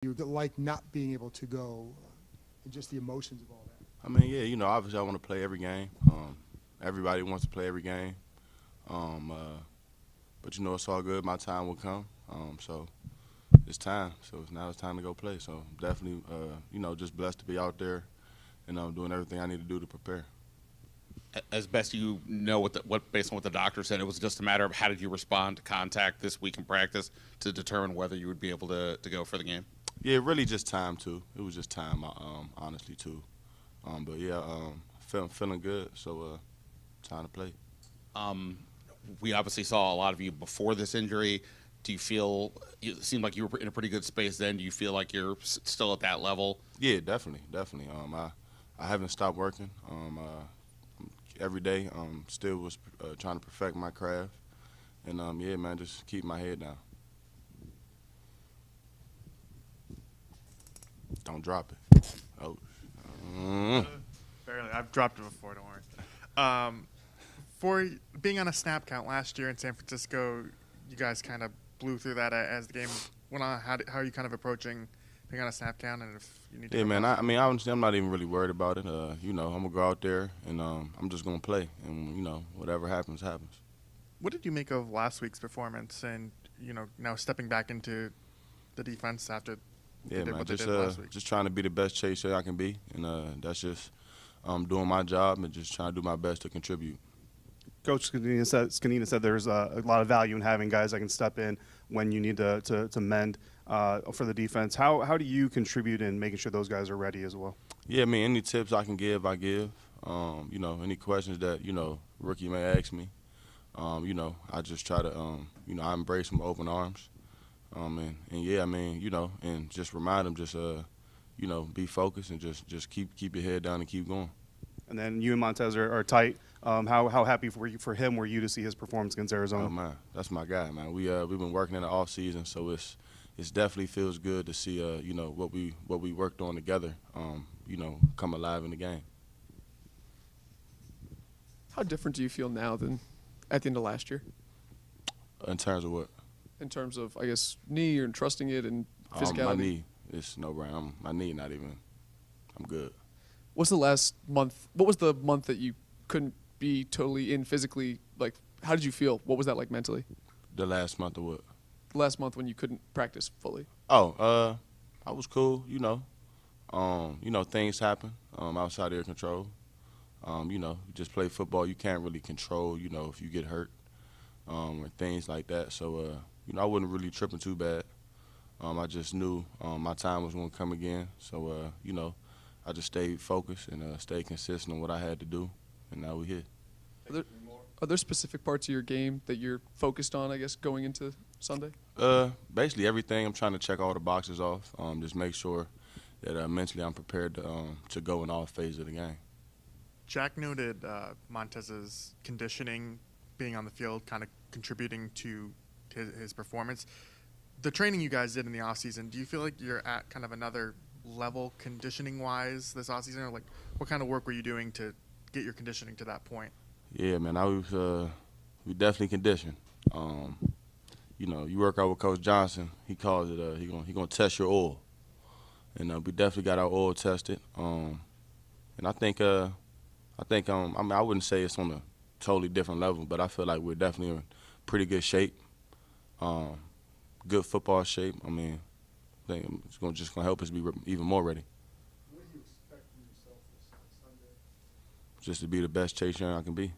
You like not being able to go, and just the emotions of all that. I mean, yeah, obviously I want to play every game. Everybody wants to play every game. Um, uh, but it's all good. My time will come. So it's time. So now it's time to go play. So definitely, just blessed to be out there and doing everything I need to do to prepare. As best you know, what based on what the doctor said, it was just a matter of how did you respond to contact this week in practice to determine whether you would be able to go for the game. Yeah, really just time too. It was just time, honestly too. But yeah, feeling good. So time to play. Um, we obviously saw a lot of you before this injury. Do you feel it seemed like you were in a pretty good space then? Do you feel like you're still at that level? Yeah, definitely. I haven't stopped working. Every day, still was trying to perfect my craft, and yeah, man, just keep my head down. Don't drop it. Oh. Barely. I've dropped it before. Don't worry. For being on a snap count last year in San Francisco, you guys kind of blew through that as the game went on. How are you kind of approaching being on a snap count, and if you need to? Yeah, man. Honestly, I'm not even really worried about it. I'm gonna go out there and I'm just gonna play, and whatever happens, happens. What did you make of last week's performance, and now stepping back into the defense after Yeah, man. what they did last week? Just trying to be the best chaser I can be, and that's just doing my job and just trying to do my best to contribute. Coach Scanina said there's a lot of value in having guys that can step in when you need to mend for the defense. How do you contribute in making sure those guys are ready as well? Yeah, I mean, any tips I can give, I give. Any questions that, rookie may ask me, I just try to, I embrace them with open arms. And yeah, I mean, and just remind them just, be focused and just keep your head down and keep going. And then you and Montez are tight. How happy for him were you to see his performance against Arizona? Oh man, that's my guy, man. We've been working in the off season, so it's definitely feels good to see what we worked on together, come alive in the game. How different do you feel now than at the end of last year? In terms of what? In terms of, I guess, knee and trusting it and physicality? My knee is no brain. My knee not even. I'm good. What's the last month? What was the month that you couldn't be totally in physically? Like, how did you feel? What was that like mentally? The last month of what? The last month when you couldn't practice fully. Oh, I was cool. Things happen outside of your control. You just play football. You can't really control. If you get hurt or things like that. So I wasn't really tripping too bad. I just knew my time was going to come again. So I just stayed focused and stayed consistent on what I had to do, and now we're here. Are there specific parts of your game that you're focused on, I guess, going into Sunday? Basically everything. I'm trying to check all the boxes off. Just make sure that mentally I'm prepared to go in all phases of the game. Jack noted Montez's conditioning being on the field kind of contributing to his performance. The training you guys did in the offseason, do you feel like you're at kind of another level conditioning-wise this offseason? Or like, what kind of work were you doing to get your conditioning to that point? Yeah, man, we definitely conditioned. You work out with Coach Johnson. He calls it he gonna test your oil, and we definitely got our oil tested. And I think I wouldn't say it's on a totally different level, but I feel like we're definitely in pretty good shape, good football shape. I mean, I think it's just gonna help us be even more ready. What do you expect from yourself this Sunday? Just to be the best chaser I can be.